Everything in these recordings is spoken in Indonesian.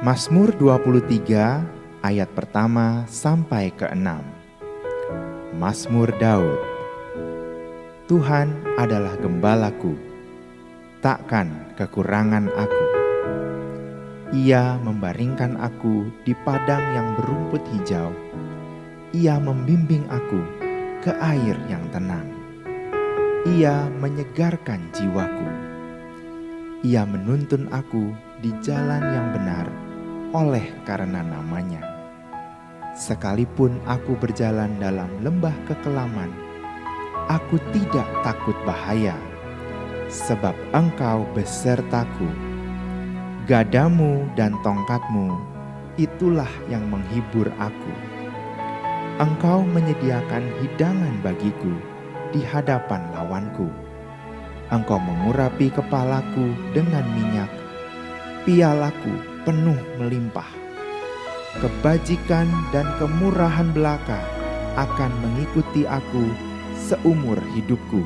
Mazmur 23 ayat pertama sampai ke-6. Mazmur Daud. Tuhan adalah gembalaku, takkan kekurangan aku. Ia membaringkan aku di padang yang berumput hijau. Ia membimbing aku ke air yang tenang. Ia menyegarkan jiwaku. Ia menuntun aku di jalan yang benar oleh karena namanya. Sekalipun aku berjalan dalam lembah kekelaman, aku tidak takut bahaya, sebab Engkau besertaku. Gadamu dan tongkatmu, itulah yang menghibur aku. Engkau menyediakan hidangan bagiku di hadapan lawanku. Engkau mengurapi kepalaku dengan minyak, pialaku penuh melimpah. Kebajikan dan kemurahan belaka akan mengikuti aku seumur hidupku,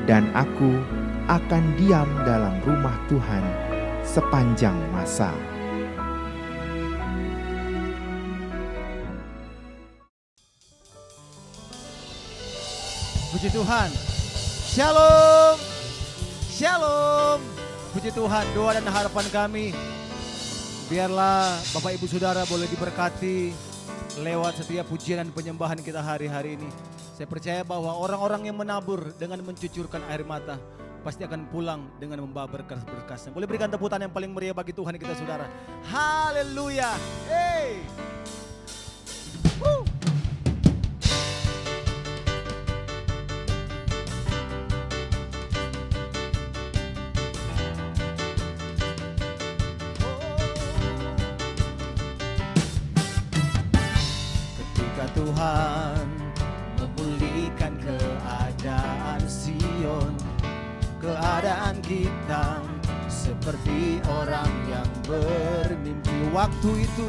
dan aku akan diam dalam rumah Tuhan sepanjang masa. Puji Tuhan. Shalom. Shalom. Puji Tuhan, doa dan harapan kami, biarlah Bapak Ibu Saudara boleh diberkati lewat setiap pujian dan penyembahan kita hari-hari ini. Saya percaya bahwa orang-orang yang menabur dengan mencucurkan air mata pasti akan pulang dengan membawa berkas-berkasnya. Boleh berikan tepuk tangan yang paling meriah bagi Tuhan kita, Saudara. Haleluya. Hey. Woo. Tuhan memulihkan keadaan Sion, keadaan kita seperti orang yang bermimpi. Waktu itu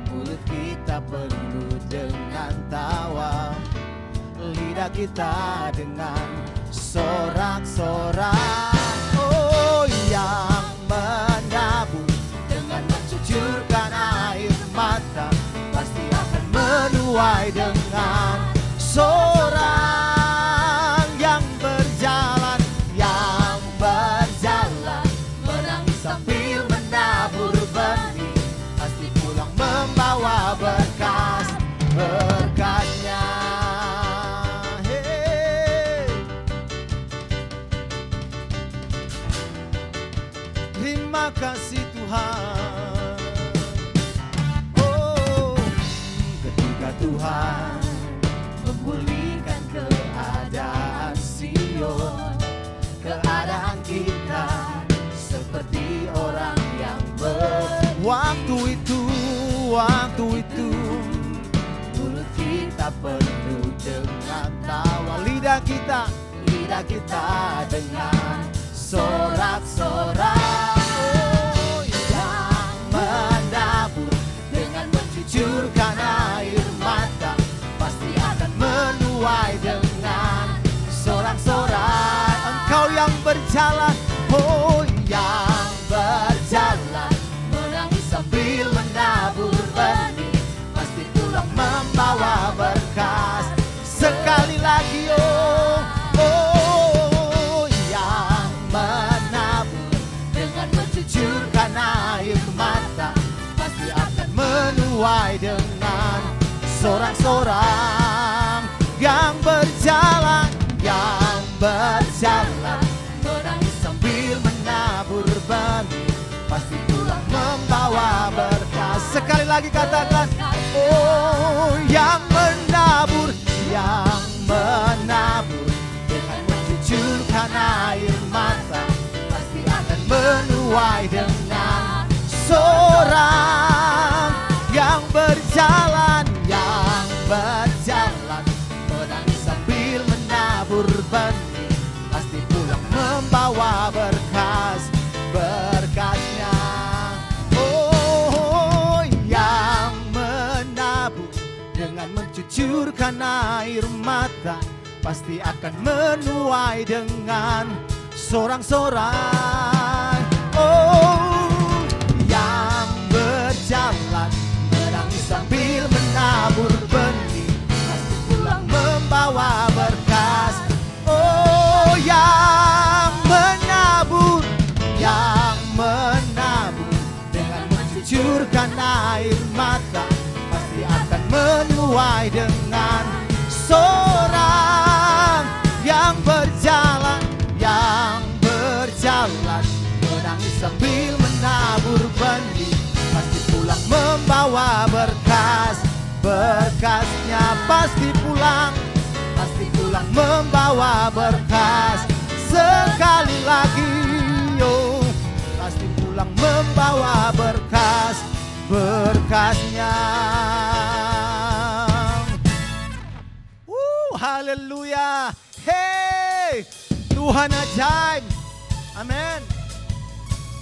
mulut kita penuh dengan tawa, lidah kita dengan sorak-sorak. Oh, yang menabur dengan mencucurkan air mata pasti akan menuai dengan sorak. Yang berjalan menangis sambil menabur benih, pasti pulang membawa berkasnya. Hey. Terima kasih Tuhan. Tuhan memulihkan keadaan Sion, keadaan kita seperti orang yang waktu itu mulut kita penuh dengan tawa, lidah kita dengan sorak-sorak. Oh, yang menabur dengan mencucurkan air mata pasti akan menuai dengan sorak-sorak. Engkau yang berjalan, oh yang berjalan, menangis sambil menabur benih, pasti pulang membawa berkas. Sekali lagi yang menabur dengan mencucurkan air mata pasti akan menuai dengan sorak-sorak. Yang berjalan, menangis sambil menabur benih, pasti pulang membawa berkas. Sekali lagi katakan, oh yang menabur dengan mencucurkan air mata pasti akan menuai dengan sorak. Yang berjalan, menangis sambil menabur benih, pasti pulang membawa berkasnya. Oh, yang menabur dengan mencucurkan air mata pasti akan menuai dengan sorak-sorai. Oh, sesuai dengan seorang yang berjalan menangis sambil menabur benih, pasti pulang membawa berkasnya pasti pulang membawa berkas. Sekali lagi yo, pasti pulang membawa berkasnya. Haleluya. Hey, Tuhan ajaib. Amin.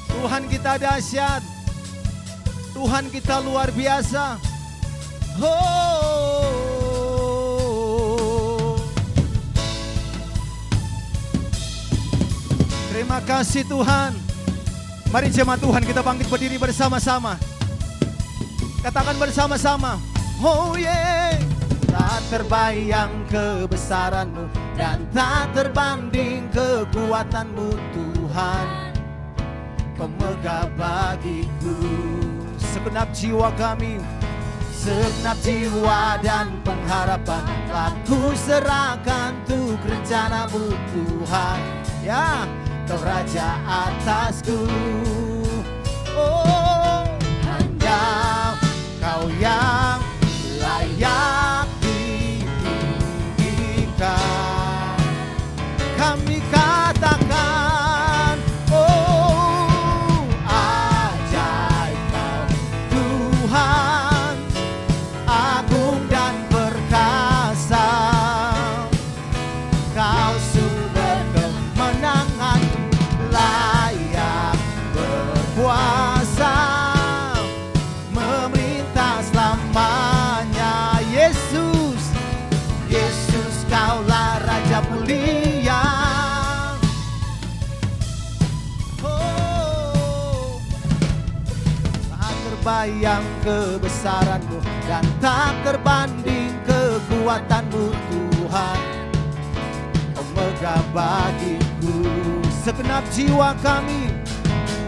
Tuhan kita dahsyat. Tuhan kita luar biasa. Terima kasih Tuhan. Mari jemaat Tuhan kita bangkit berdiri bersama-sama. Katakan bersama-sama. Oh yeah. Tak terbayang kebesaran-Mu dan tak terbanding kekuatan-Mu Tuhan. Kau megah bagiku. Segenap jiwa kami, segenap jiwa dan pengharapan telah ku serahkan untuk rencana-Mu Tuhan. Ya, Kau Raja atasku. Oh, hanya Kau yang layak ditinggikan. Kami katakan, oh ajaib Kau Tuhan, agung dan perkasa. Kau sumber kemenangan, layak berkuasa, memerintah selamanya. Yesus, Yesus Kaulah Raja mulia. Oh, tak terbayang kebesaran-Mu dan tak terbanding kekuatan-Mu Tuhan. Kau megah bagiku. Segenap jiwa kami,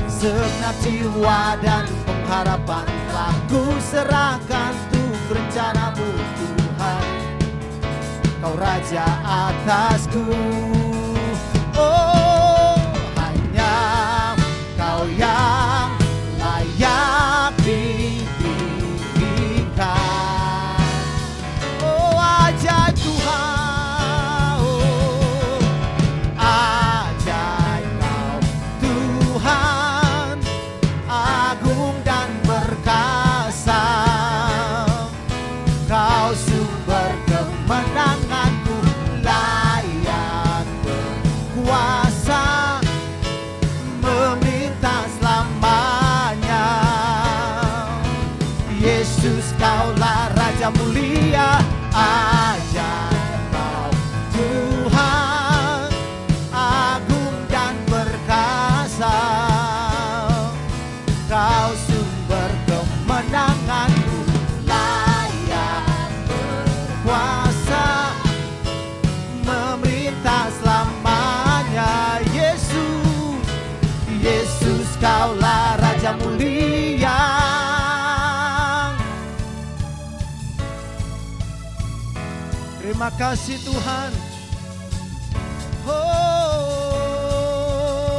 segenap jiwa dan pengharapan telah ku serahkan untuk rencana-Mu Tuhan. Kau Raja atasku. Oh, hanya Kau yang layak ditinggikan. Oh ajaib Tuhan, oh ajaib Kau Tuhan, agung dan perkasa. Kau sumber kemenanganku, layak berkuasa, memerintah selamanya. Yesus Kaulah Raja mulia. Ajaib Kau Tuhan, agung dan perkasa. Kau sumber kemenanganku, layak berkuasa, memerintah selamanya. Yesus, Yesus Kaulah Raja mulia. Terima kasih Tuhan. Oh,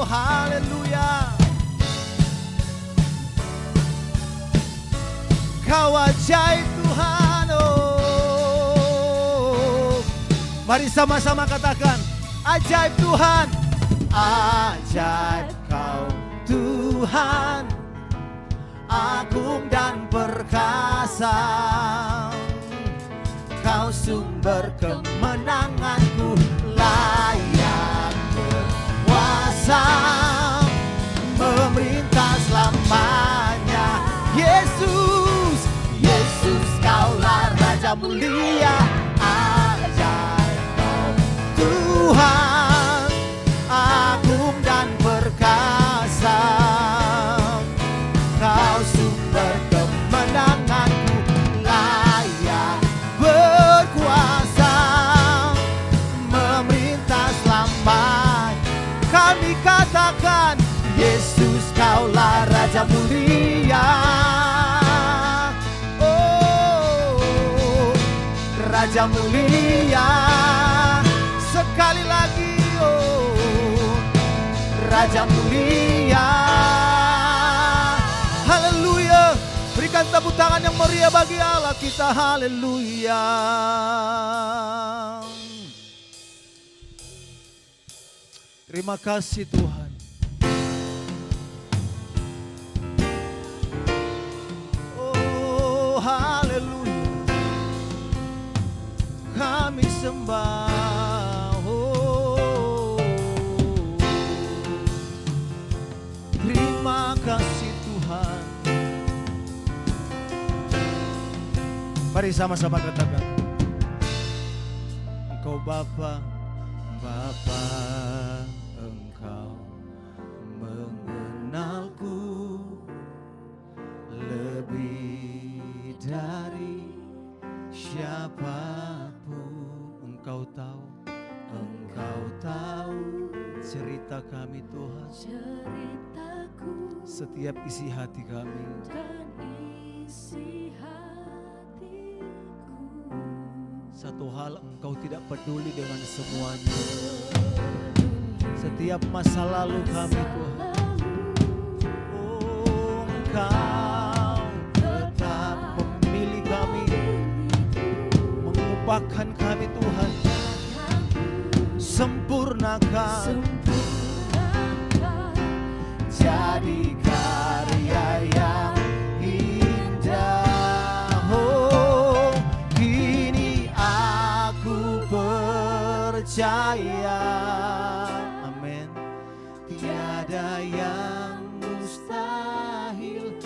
haleluya. Kau ajaib Tuhan. Oh, mari sama-sama katakan, ajaib Tuhan. Ajaib Kau Tuhan, agung dan perkasa. Kau sumber kemenanganku, layak berkuasa, memerintah selamanya. Yesus, Yesus Kaulah Raja mulia. Ajaib Kau Tuhan, agung dan perkasa. Kau sumber kemenanganku, layak berkuasa, memerintah selamanya. Kami katakan, Yesus Kaulah Raja mulia. Oh, Raja mulia. Sekali lagi, oh, Raja mulia. Haleluya. Berikan tepuk tangan yang meriah bagi Allah kita. Haleluya. Terima kasih Tuhan. Oh, haleluya. Kami sembah. Oh, terima kasih Tuhan. Mari sama-sama katakan. Engkau Bapa, Bapa, Engkau mengenalku lebih dari siapapun. Engkau tahu cerita kami Tuhan, ceritaku setiap isi hati kami. dan isi hatiku. Satu hal, Engkau tidak peduli dengan semuanya. Setiap masa lalu kami Tuhan, oh, Engkau tetap memilih kami, mengubahkan kami Tuhan. Sempurnakan jadi karya yang indah. Oh, kini aku percaya, amin, tiada yang mustahil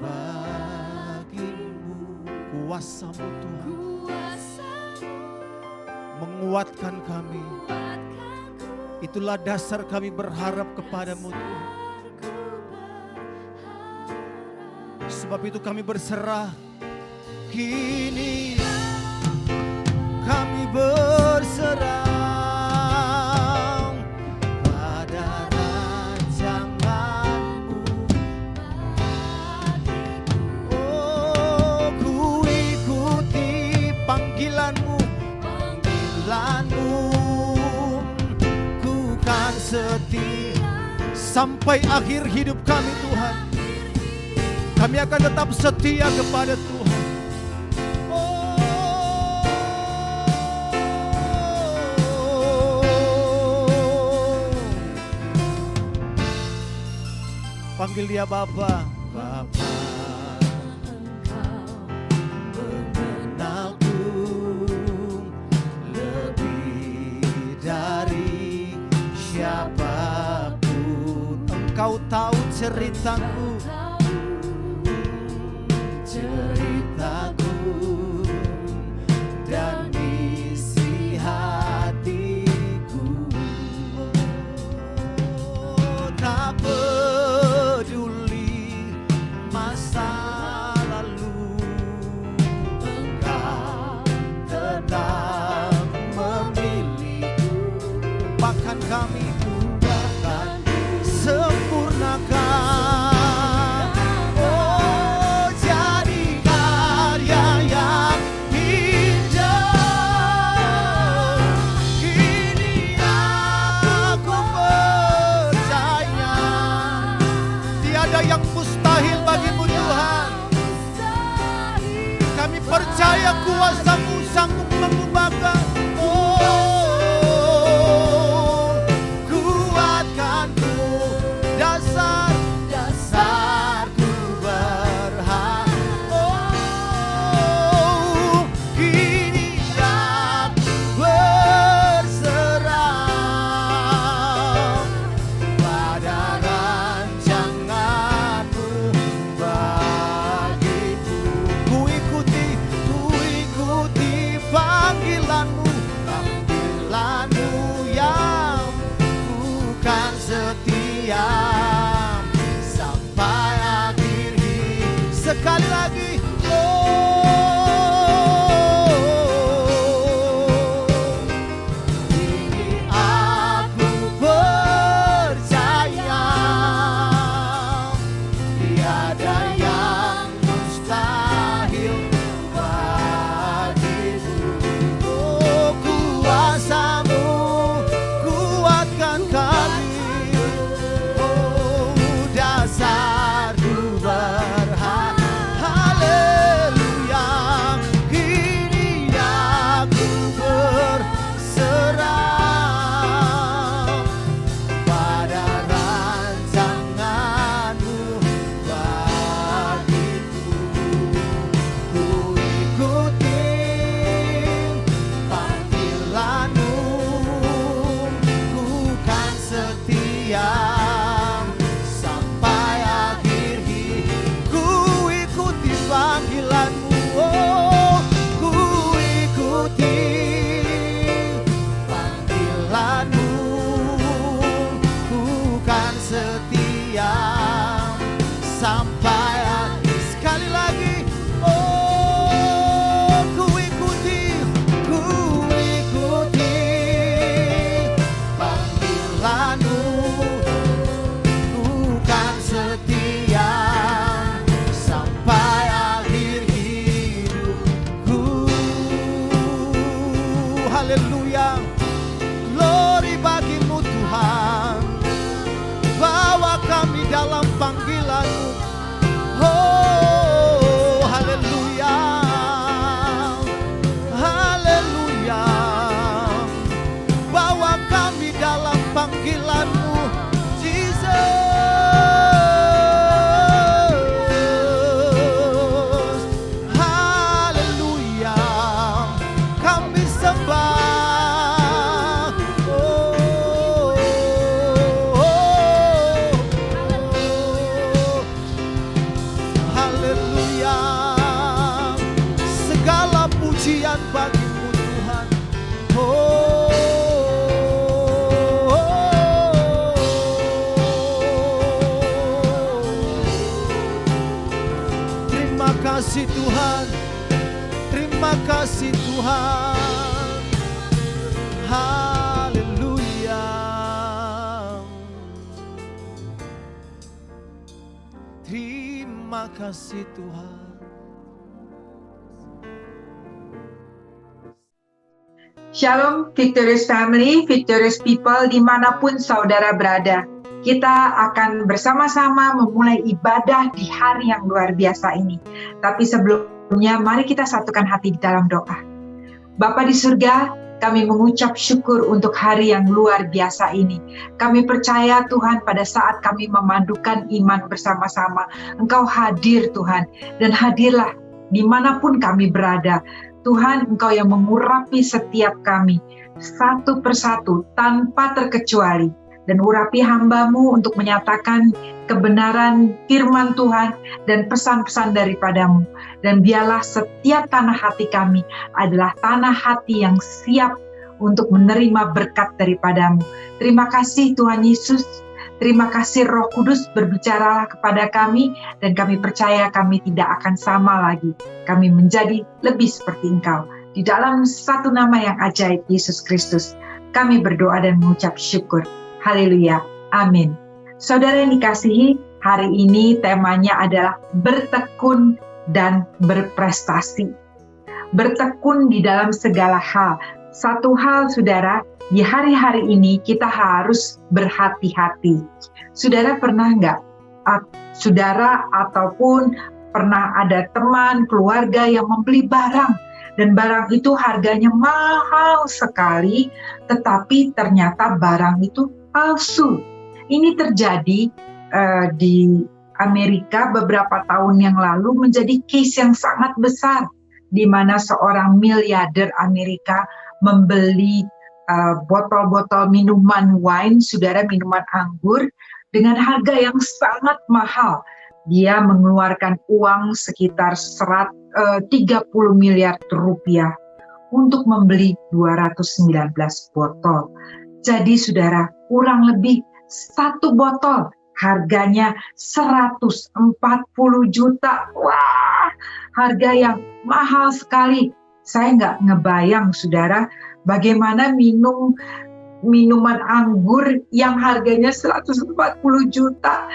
bagimu. Kuasa-Mu Tuhan menguatkan kami. Itulah dasar kami berharap kepadamu Tuhan. Sebab itu kami berserah. Kini kami berserah pada rancangan-Mu. Oh, ku ikuti panggilan-Mu, ku kan setia sampai akhir hidup kami Tuhan. Kami akan tetap setia kepada Tuhan. Oh, panggil dia Bapa. Bapa, mengenalku lebih dari siapapun. Engkau tahu ceritaku, dan isi hatiku. Oh, tak peduli masa lalu, Engkau tetap memilihku. Bahkan kami bahkan sempurnakan. Yang mustahil bagimu Tuhan. Kami percaya kuasa-Mu sanggup mengubahkan. Oh, kuatkanku, dasarku berharap. Oh, kini aku berserah pada bagiku. Ku ikuti setia sampai akhir. Sekali lagi, oh ku ikuti panggilanmu, ku kan setia sampai akhir hidupku. Haleluya, glory bagimu Tuhan, bawa kami dalam panggilan-Mu. Oh, haleluya, haleluya, bawa kami dalam panggilan-Mu, Jesus. Haleluya, kami sembah. Oh, haleluya, segala pujian bagimu Tuhan. Terima kasih Tuhan, terima kasih Tuhan. Haleluya. Terima kasih Tuhan. Shalom Victorious Family, Victorious People dimanapun saudara berada. Kita akan bersama-sama memulai ibadah di hari yang luar biasa ini. Tapi sebelumnya mari kita satukan hati di dalam doa. Bapa di surga, kami mengucap syukur untuk hari yang luar biasa ini. Kami percaya Tuhan pada saat kami memadukan iman bersama-sama, Engkau hadir Tuhan, dan hadirlah dimanapun kami berada. Tuhan, Engkau yang mengurapi setiap kami, satu persatu tanpa terkecuali, dan urapi hamba-Mu untuk menyatakan kebenaran firman Tuhan dan pesan-pesan daripadamu. Dan biarlah setiap tanah hati kami adalah tanah hati yang siap untuk menerima berkat daripadamu. Terima kasih Tuhan Yesus. Terima kasih Roh Kudus, berbicaralah kepada kami, dan kami percaya kami tidak akan sama lagi. Kami menjadi lebih seperti Engkau. Di dalam satu nama yang ajaib, Yesus Kristus, kami berdoa dan mengucap syukur. Haleluya. Amin. Saudara yang dikasihi, hari ini temanya adalah bertekun dan berprestasi. Bertekun di dalam segala hal. Satu hal, saudara, di hari-hari ini kita harus berhati-hati. Saudara pernah nggak, saudara ataupun pernah ada teman, keluarga yang membeli barang, dan barang itu harganya mahal sekali, tetapi ternyata barang itu palsu. Ini terjadi di Amerika beberapa tahun yang lalu, menjadi case yang sangat besar, di mana seorang miliarder Amerika membeli botol-botol minuman wine, saudara, minuman anggur, dengan harga yang sangat mahal. Dia mengeluarkan uang sekitar 30 miliar rupiah untuk membeli 219 botol. Jadi saudara, kurang lebih satu botol harganya 140 juta. Wah, harga yang mahal sekali. Saya nggak ngebayang, saudara, bagaimana minuman anggur yang harganya 140 juta.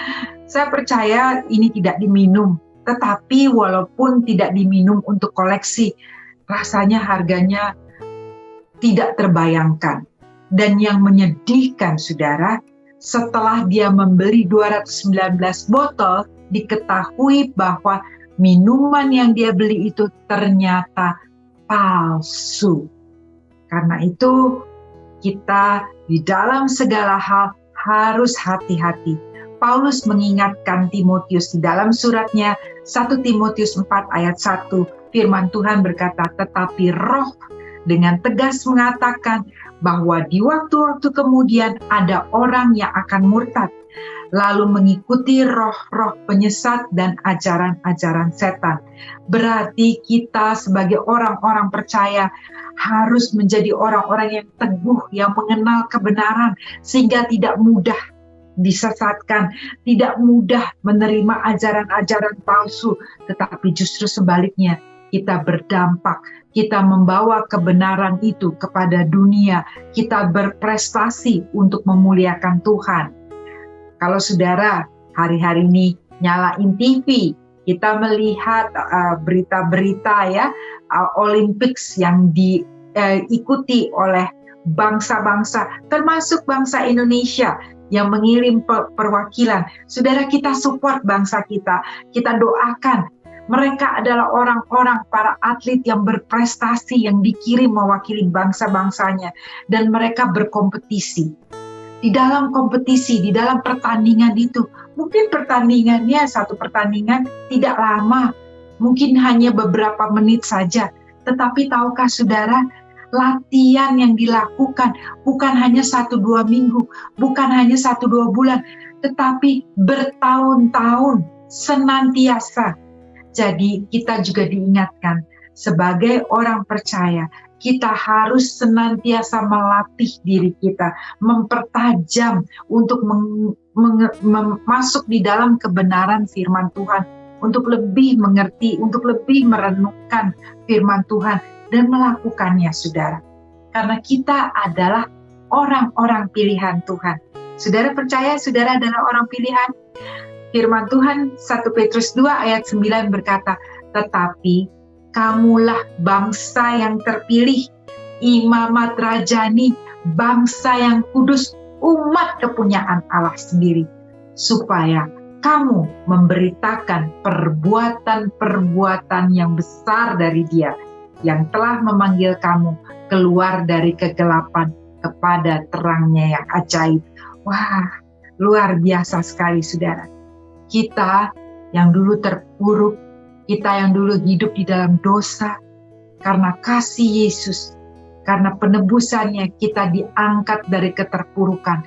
Saya percaya ini tidak diminum, tetapi walaupun tidak diminum untuk koleksi, rasanya harganya tidak terbayangkan. Dan yang menyedihkan, saudara, setelah dia membeli 219 botol, diketahui bahwa minuman yang dia beli itu ternyata palsu. Karena itu kita di dalam segala hal harus hati-hati. Paulus mengingatkan Timotius di dalam suratnya 1 Timotius 4 ayat 1, firman Tuhan berkata, tetapi Roh dengan tegas mengatakan bahwa di waktu-waktu kemudian ada orang yang akan murtad, lalu mengikuti roh-roh penyesat dan ajaran-ajaran setan. Berarti kita sebagai orang-orang percaya harus menjadi orang-orang yang teguh, yang mengenal kebenaran, sehingga tidak mudah disesatkan, tidak mudah menerima ajaran-ajaran palsu, tetapi justru sebaliknya, kita berdampak, kita membawa kebenaran itu kepada dunia, kita berprestasi untuk memuliakan Tuhan. Kalau saudara hari-hari ini nyalain TV, kita melihat berita-berita ya, Olympics yang diikuti oleh bangsa-bangsa, termasuk bangsa Indonesia yang mengirim perwakilan. Saudara, kita support bangsa kita doakan. Mereka adalah orang-orang, para atlet yang berprestasi, yang dikirim mewakili bangsa-bangsanya, dan mereka berkompetisi. Di dalam kompetisi, di dalam pertandingan itu, mungkin pertandingannya, satu pertandingan tidak lama, mungkin hanya beberapa menit saja. Tetapi tahukah saudara, latihan yang dilakukan bukan hanya 1-2 minggu, bukan hanya 1-2 bulan, tetapi bertahun-tahun senantiasa. Jadi kita juga diingatkan sebagai orang percaya, kita harus senantiasa melatih diri kita, mempertajam untuk masuk di dalam kebenaran firman Tuhan, untuk lebih mengerti, untuk lebih merenungkan firman Tuhan dan melakukannya, saudara. Karena kita adalah orang-orang pilihan Tuhan. Saudara percaya saudara adalah orang pilihan? Firman Tuhan 1 Petrus 2 ayat 9 berkata, tetapi kamulah bangsa yang terpilih, imamat rajani, bangsa yang kudus, umat kepunyaan Allah sendiri, supaya kamu memberitakan perbuatan-perbuatan yang besar dari Dia, yang telah memanggil kamu keluar dari kegelapan kepada terangnya yang ajaib. Wah, luar biasa sekali saudara. Kita yang dulu terpuruk, kita yang dulu hidup di dalam dosa, karena kasih Yesus, karena penebusannya kita diangkat dari keterpurukan.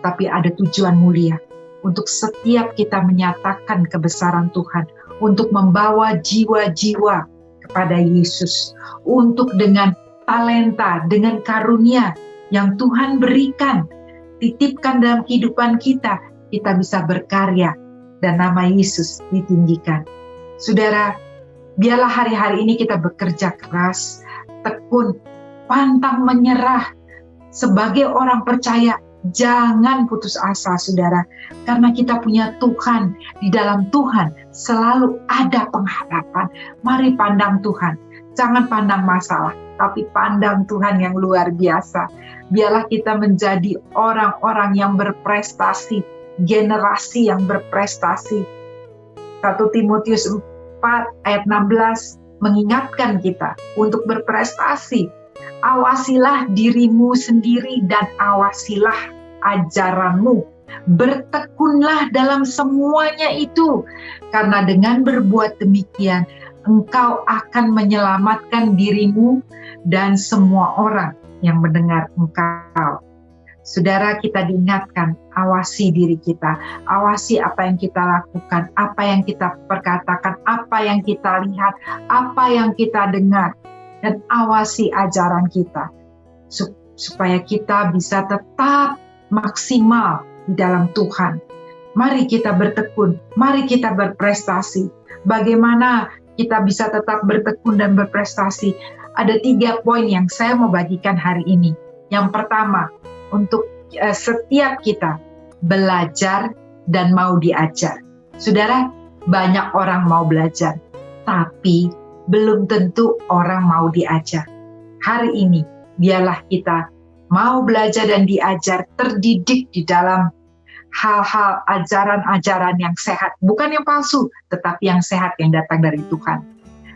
Tapi ada tujuan mulia, untuk setiap kita menyatakan kebesaran Tuhan, untuk membawa jiwa-jiwa kepada Yesus, untuk dengan talenta, dengan karunia yang Tuhan berikan, titipkan dalam kehidupan kita bisa berkarya, dan nama Yesus ditinggikan. Saudara, biarlah hari-hari ini kita bekerja keras, tekun, pantang menyerah. Sebagai orang percaya, jangan putus asa, saudara. Karena kita punya Tuhan, di dalam Tuhan selalu ada pengharapan. Mari pandang Tuhan, jangan pandang masalah, tapi pandang Tuhan yang luar biasa. Biarlah kita menjadi orang-orang yang berprestasi, generasi yang berprestasi. 1 Timotius 4 ayat 16 mengingatkan kita untuk berprestasi. Awasilah dirimu sendiri dan awasilah ajaranmu. Bertekunlah dalam semuanya itu, karena dengan berbuat demikian engkau akan menyelamatkan dirimu dan semua orang yang mendengar engkau. Saudara, kita diingatkan, awasi diri kita, awasi apa yang kita lakukan, apa yang kita perkatakan, apa yang kita lihat, apa yang kita dengar, dan awasi ajaran kita, supaya kita bisa tetap maksimal di dalam Tuhan. Mari kita bertekun, mari kita berprestasi. Bagaimana kita bisa tetap bertekun dan berprestasi? Ada 3 poin yang saya mau bagikan hari ini. Yang pertama, untuk setiap kita belajar dan mau diajar. Saudara, banyak orang mau belajar, tapi belum tentu orang mau diajar. Hari ini, biarlah kita mau belajar dan diajar, terdidik di dalam hal-hal ajaran-ajaran yang sehat, bukan yang palsu, tetapi yang sehat yang datang dari Tuhan.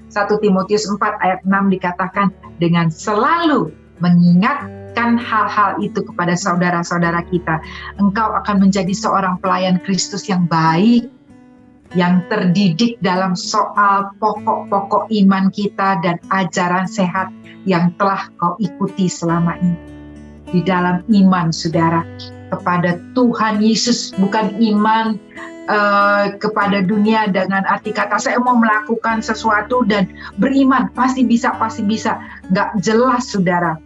1 Timotius 4 ayat 6 dikatakan, dengan selalu mengingatkan hal-hal itu kepada saudara-saudara kita, engkau akan menjadi seorang pelayan Kristus yang baik, yang terdidik dalam soal pokok-pokok iman kita dan ajaran sehat yang telah kau ikuti selama ini. Di dalam iman, saudara, kepada Tuhan Yesus, bukan iman kepada dunia dengan arti kata saya mau melakukan sesuatu dan beriman pasti bisa, nggak jelas saudara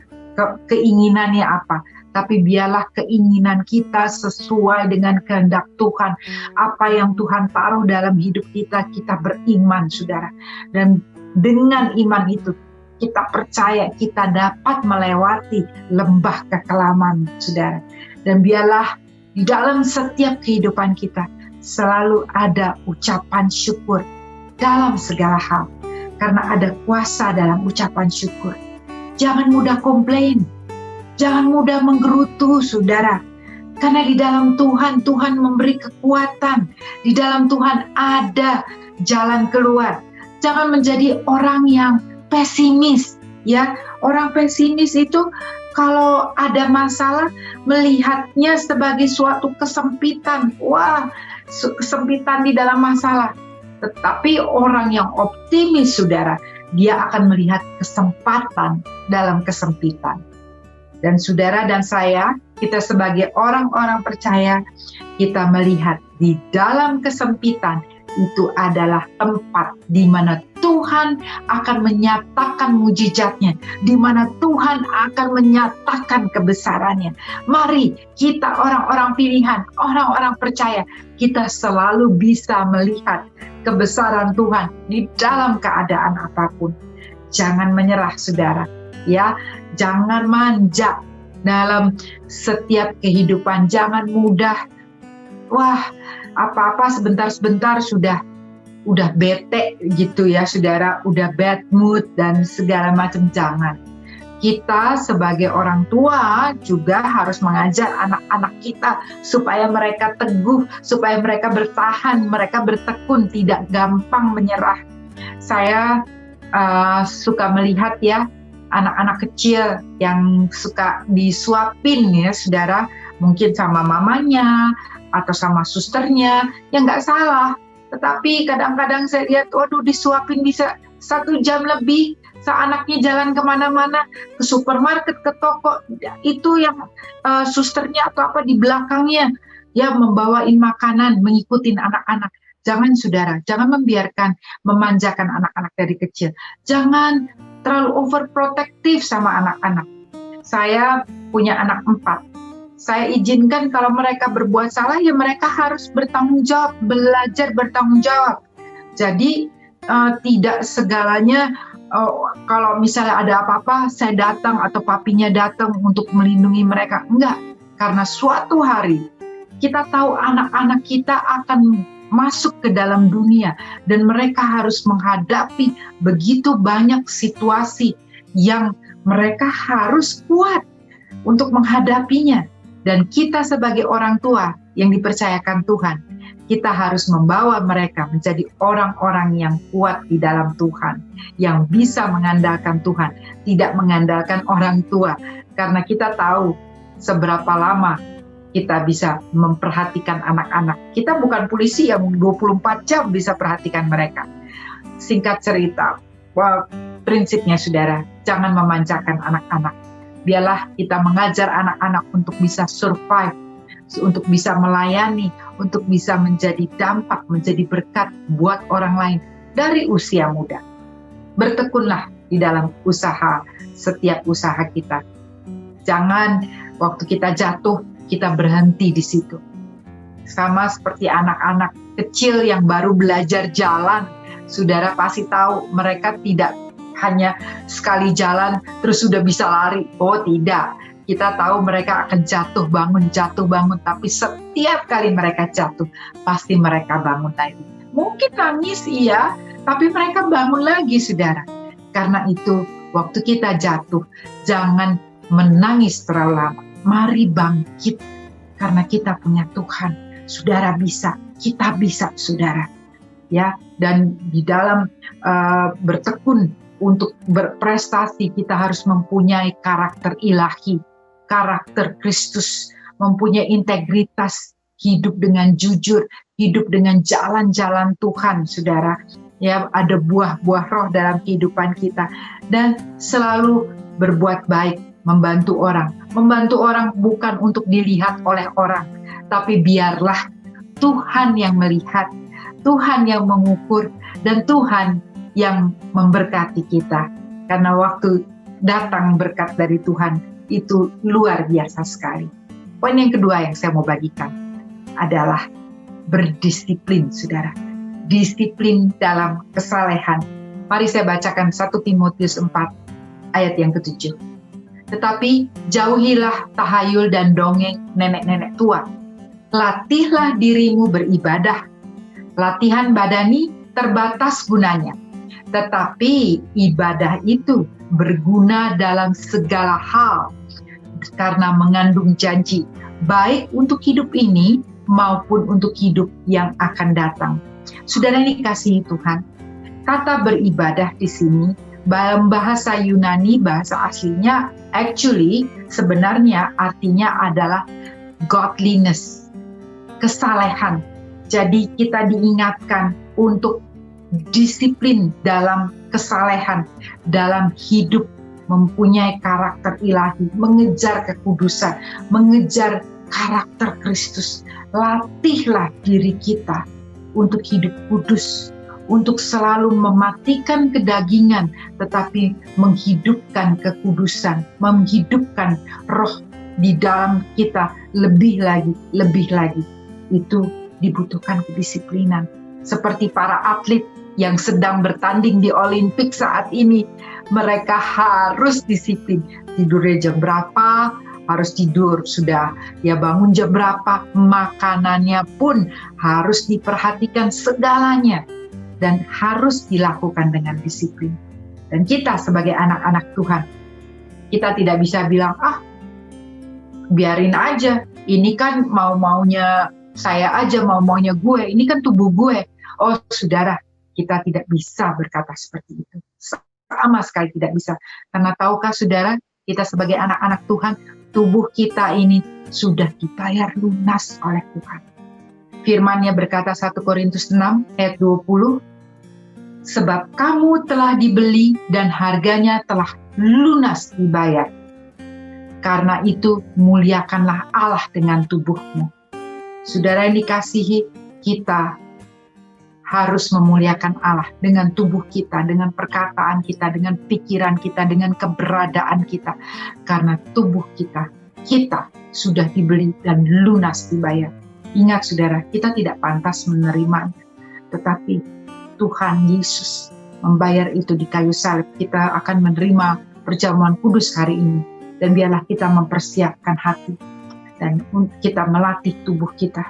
keinginannya apa, tapi biarlah keinginan kita sesuai dengan kehendak Tuhan. Apa yang Tuhan taruh dalam hidup kita, kita beriman, saudara. Dan dengan iman itu, kita percaya kita dapat melewati lembah kekelaman, saudara. Dan biarlah di dalam setiap kehidupan kita selalu ada ucapan syukur dalam segala hal. Karena ada kuasa dalam ucapan syukur. Jangan mudah komplain. Jangan mudah menggerutu, saudara. Karena di dalam Tuhan, Tuhan memberi kekuatan. Di dalam Tuhan ada jalan keluar. Jangan menjadi orang yang pesimis. Ya, orang pesimis itu kalau ada masalah melihatnya sebagai suatu kesempitan. Wah, kesempitan di dalam masalah. Tetapi orang yang optimis, saudara, dia akan melihat kesempatan dalam kesempitan. Dan saudara dan saya, kita sebagai orang-orang percaya, kita melihat di dalam kesempitan itu adalah tempat di mana Tuhan akan menyatakan mujizatnya, di mana Tuhan akan menyatakan kebesarannya. Mari kita orang-orang pilihan, orang-orang percaya, kita selalu bisa melihat kebesaran Tuhan di dalam keadaan apapun. Jangan menyerah, saudara. Ya, jangan manja dalam setiap kehidupan. Jangan mudah, wah, apa-apa sebentar-sebentar sudah bete gitu ya, saudara, udah bad mood dan segala macam. Jangan. Kita sebagai orang tua juga harus mengajar anak-anak kita supaya mereka teguh, supaya mereka bertahan, mereka bertekun, tidak gampang menyerah. Saya suka melihat ya, anak-anak kecil yang suka disuapin ya, saudara, mungkin sama mamanya atau sama susternya, ya nggak salah. Tetapi kadang-kadang saya lihat, waduh, disuapin bisa 1 jam lebih, anaknya jalan kemana-mana, ke supermarket, ke toko, itu yang susternya atau apa di belakangnya, ya membawain makanan, mengikutin anak-anak. Jangan, saudara, jangan memanjakan anak-anak dari kecil. Jangan terlalu overprotective sama anak-anak. Saya punya anak 4. Saya izinkan kalau mereka berbuat salah, ya mereka harus bertanggung jawab, belajar bertanggung jawab. Jadi tidak segalanya kalau misalnya ada apa-apa, saya datang atau papinya datang untuk melindungi mereka. Enggak, karena suatu hari kita tahu anak-anak kita akan masuk ke dalam dunia dan mereka harus menghadapi begitu banyak situasi yang mereka harus kuat untuk menghadapinya. Dan kita sebagai orang tua yang dipercayakan Tuhan, kita harus membawa mereka menjadi orang-orang yang kuat di dalam Tuhan, yang bisa mengandalkan Tuhan, tidak mengandalkan orang tua. Karena kita tahu seberapa lama kita bisa memperhatikan anak-anak. Kita bukan polisi yang 24 jam bisa perhatikan mereka. Singkat cerita, prinsipnya, saudara, jangan memanjakan anak-anak. Biarlah kita mengajar anak-anak untuk bisa survive, untuk bisa melayani, untuk bisa menjadi dampak, menjadi berkat buat orang lain dari usia muda. Bertekunlah di dalam usaha, setiap usaha kita. Jangan waktu kita jatuh, kita berhenti di situ. Sama seperti anak-anak kecil yang baru belajar jalan, saudara pasti tahu mereka tidak hanya sekali jalan terus sudah bisa lari. Oh tidak, kita tahu mereka akan jatuh bangun, tapi setiap kali mereka jatuh, pasti mereka bangun lagi. Mungkin nangis iya, tapi mereka bangun lagi, saudara. Karena itu, waktu kita jatuh, jangan menangis terlalu lama. Mari bangkit, karena kita punya Tuhan. Saudara bisa, kita bisa, saudara. Ya, dan di dalam bertekun untuk berprestasi, kita harus mempunyai karakter ilahi, karakter Kristus, mempunyai integritas, hidup dengan jujur, hidup dengan jalan-jalan Tuhan, saudara. Ya, ada buah-buah roh dalam kehidupan kita, dan selalu berbuat baik, membantu orang. Membantu orang bukan untuk dilihat oleh orang, tapi biarlah Tuhan yang melihat, Tuhan yang mengukur, dan Tuhan yang memberkati kita. Karena waktu datang berkat dari Tuhan, itu luar biasa sekali. Poin yang kedua yang saya mau bagikan adalah berdisiplin, saudara. Disiplin dalam kesalehan. Mari saya bacakan 1 Timotius 4 ayat yang ke-7. Tetapi jauhilah tahayul dan dongeng nenek-nenek tua. Latihlah dirimu beribadah. Latihan badani terbatas gunanya. Tetapi ibadah itu berguna dalam segala hal karena mengandung janji, baik untuk hidup ini maupun untuk hidup yang akan datang. Saudara yang dikasihi Tuhan, kata beribadah di sini dalam bahasa Yunani, bahasa aslinya actually sebenarnya artinya adalah godliness, kesalehan. Jadi kita diingatkan untuk disiplin dalam kesalehan, dalam hidup, mempunyai karakter ilahi, mengejar kekudusan, mengejar karakter Kristus. Latihlah diri kita untuk hidup kudus, untuk selalu mematikan kedagingan, tetapi menghidupkan kekudusan, menghidupkan roh di dalam kita lebih lagi. Itu dibutuhkan kedisiplinan. Seperti para atlet yang sedang bertanding di Olimpik saat ini, mereka harus disiplin. Tidurnya jam berapa, harus tidur sudah, ya bangun jam berapa, makanannya pun harus diperhatikan segalanya dan harus dilakukan dengan disiplin. Dan kita sebagai anak-anak Tuhan, kita tidak bisa bilang, biarin aja, ini kan mau-maunya saya aja, mau-maunya gue, ini kan tubuh gue. Oh saudara, kita tidak bisa berkata seperti itu. Sama sekali tidak bisa. Karena tahukah saudara, kita sebagai anak-anak Tuhan, tubuh kita ini sudah dibayar lunas oleh Tuhan. Firman-Nya berkata 1 Korintus 6 ayat 20, sebab kamu telah dibeli dan harganya telah lunas dibayar. Karena itu muliakanlah Allah dengan tubuhmu. Saudara yang dikasihi, kita harus memuliakan Allah dengan tubuh kita, dengan perkataan kita, dengan pikiran kita, dengan keberadaan kita. Karena tubuh kita sudah dibeli dan lunas dibayar. Ingat saudara, kita tidak pantas menerimanya. Tetapi Tuhan Yesus membayar itu di kayu salib. Kita akan menerima perjamuan kudus hari ini. Dan biarlah kita mempersiapkan hati. Dan kita melatih tubuh kita.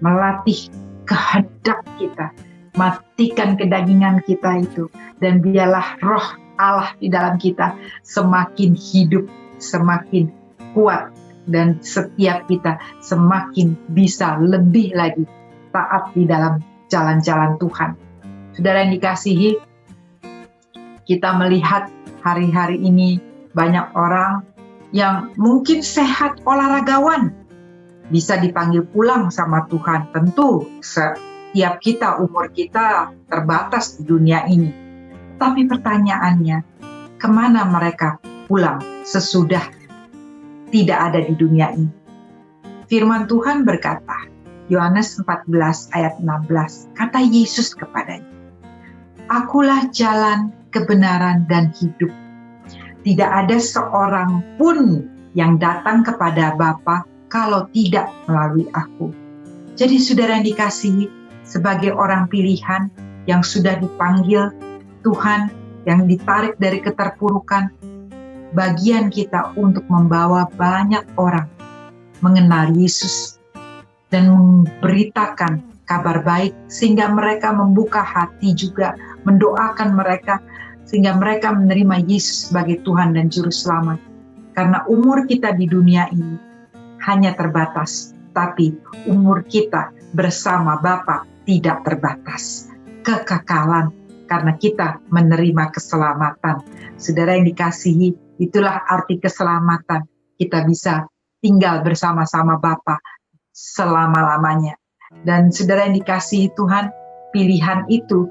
Melatih kehendak kita. Matikan kedagingan kita itu, dan biarlah roh Allah di dalam kita semakin hidup, semakin kuat, dan setiap kita semakin bisa lebih lagi taat di dalam jalan-jalan Tuhan. Saudara yang dikasihi, kita melihat hari-hari ini banyak orang yang mungkin sehat olahragawan, bisa dipanggil pulang sama Tuhan. Tentu setiap kita, umur kita terbatas di dunia ini. Tapi pertanyaannya, kemana mereka pulang sesudah tidak ada di dunia ini? Firman Tuhan berkata, Yohanes 14 ayat 16, kata Yesus kepadanya, Akulah jalan, kebenaran, dan hidup. Tidak ada seorang pun yang datang kepada Bapa kalau tidak melalui aku. Jadi saudara yang dikasihi, sebagai orang pilihan yang sudah dipanggil Tuhan, yang ditarik dari keterpurukan, bagian kita untuk membawa banyak orang mengenal Yesus dan memberitakan kabar baik, sehingga mereka membuka hati juga, mendoakan mereka, sehingga mereka menerima Yesus sebagai Tuhan dan Juru Selamat. Karena umur kita di dunia ini hanya terbatas, tapi umur kita bersama Bapa tidak terbatas. Kekekalan, karena kita menerima keselamatan. Saudara yang dikasihi, itulah arti keselamatan. Kita bisa tinggal bersama-sama Bapa selama-lamanya. Dan saudara yang dikasihi Tuhan, pilihan itu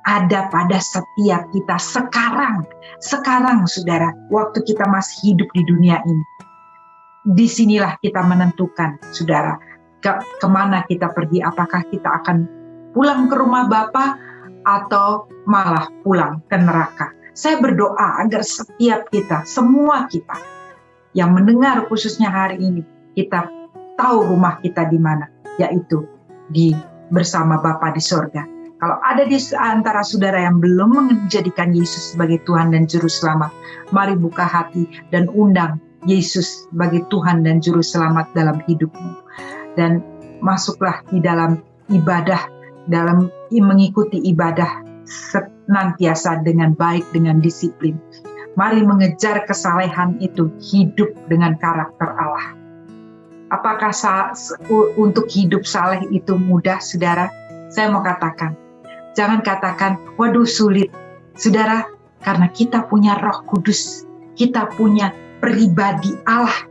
ada pada setiap kita sekarang. Sekarang saudara, waktu kita masih hidup di dunia ini. Disinilah kita menentukan saudara, kemana kita pergi. Apakah kita akan pulang ke rumah Bapa atau malah pulang ke neraka. Saya berdoa agar setiap kita, semua kita, yang mendengar khususnya hari ini, kita tahu rumah kita di mana, yaitu bersama Bapa di sorga. Kalau ada di antara saudara yang belum menjadikan Yesus sebagai Tuhan dan Juru Selamat, mari buka hati dan undang Yesus sebagai Tuhan dan Juru Selamat dalam hidupmu. Dan masuklah di dalam ibadah, dalam mengikuti ibadah senantiasa dengan baik, dengan disiplin. Mari mengejar kesalehan itu, hidup dengan karakter Allah. Apakah untuk hidup saleh itu mudah, saudara? Saya mau katakan, jangan katakan, waduh sulit. Saudara, karena kita punya Roh Kudus, kita punya pribadi Allah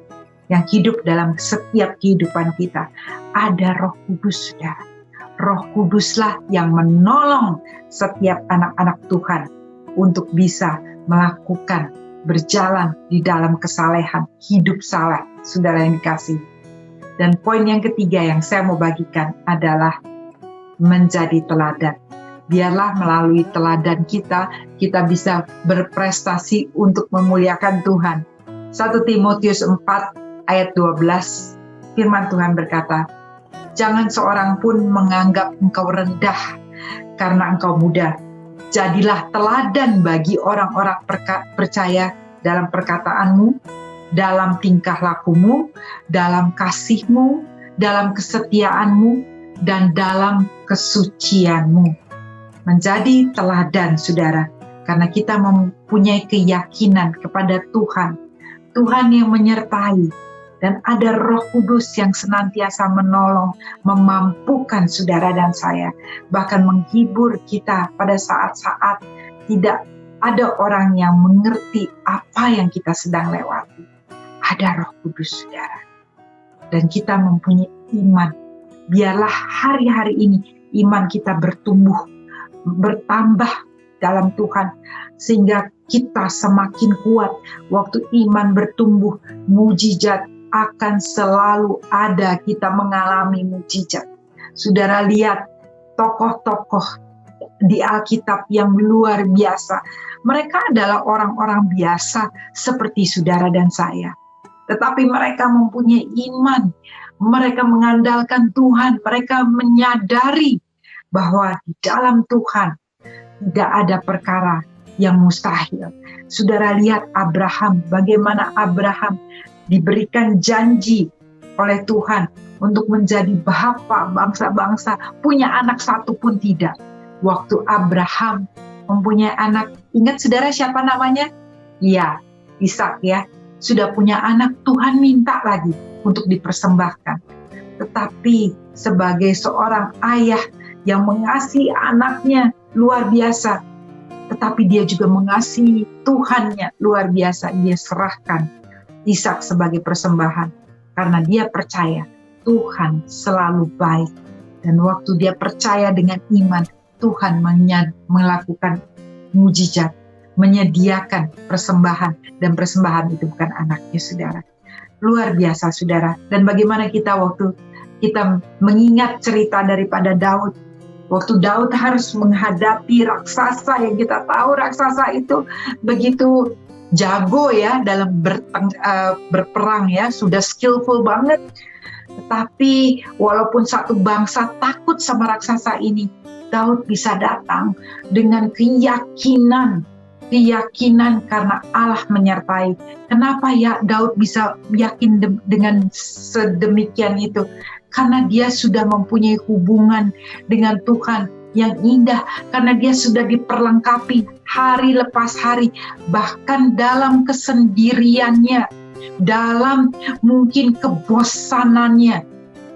yang hidup dalam setiap kehidupan kita. Ada Roh Kudus, saudara. Roh Kuduslah yang menolong setiap anak-anak Tuhan untuk bisa melakukan, berjalan di dalam kesalehan, hidup saleh, saudara yang dikasihi. Dan poin yang ketiga yang saya mau bagikan adalah menjadi teladan. Biarlah melalui teladan kita bisa berprestasi untuk memuliakan Tuhan. 1 Timotius 4 ayat 12, firman Tuhan berkata, jangan seorang pun menganggap engkau rendah karena engkau muda. Jadilah teladan bagi orang-orang percaya dalam perkataanmu, dalam tingkah lakumu, dalam kasihmu, dalam kesetiaanmu, dan dalam kesucianmu. Menjadi teladan, saudara, karena kita mempunyai keyakinan kepada Tuhan. Tuhan yang menyertai, dan ada Roh Kudus yang senantiasa menolong, memampukan saudara dan saya, bahkan menghibur kita pada saat-saat tidak ada orang yang mengerti apa yang kita sedang lewati. Ada Roh Kudus, saudara. Dan kita mempunyai iman. Biarlah hari-hari ini iman kita bertumbuh, bertambah dalam Tuhan, sehingga kita semakin kuat. Waktu iman bertumbuh, mujizat akan selalu ada, kita mengalami mujizat. Saudara lihat tokoh-tokoh di Alkitab yang luar biasa. Mereka adalah orang-orang biasa seperti saudara dan saya. Tetapi mereka mempunyai iman. Mereka mengandalkan Tuhan. Mereka menyadari bahwa di dalam Tuhan tidak ada perkara yang mustahil. Saudara lihat Abraham, bagaimana Abraham diberikan janji oleh Tuhan untuk menjadi bapa bangsa-bangsa, punya anak satu pun tidak. Waktu Abraham mempunyai anak, ingat saudara siapa namanya? Ya, Ishak ya. Sudah punya anak, Tuhan minta lagi untuk dipersembahkan. Tetapi sebagai seorang ayah yang mengasihi anaknya luar biasa, tetapi dia juga mengasihi Tuhannya luar biasa, dia serahkan Ishak sebagai persembahan karena dia percaya Tuhan selalu baik, dan waktu dia percaya dengan iman, Tuhan melakukan mujizat, menyediakan persembahan, dan persembahan itu bukan anaknya, saudara. Luar biasa, saudara. Dan bagaimana waktu kita mengingat cerita daripada Daud, waktu Daud harus menghadapi raksasa yang kita tahu raksasa itu begitu jago ya dalam berperang ya, sudah skillful banget. Tetapi walaupun satu bangsa takut sama raksasa ini, Daud bisa datang dengan keyakinan karena Allah menyertai. Kenapa ya Daud bisa yakin dengan sedemikian itu? Karena dia sudah mempunyai hubungan dengan Tuhan yang indah, karena dia sudah diperlengkapi hari lepas hari, bahkan dalam kesendiriannya, dalam mungkin kebosanannya,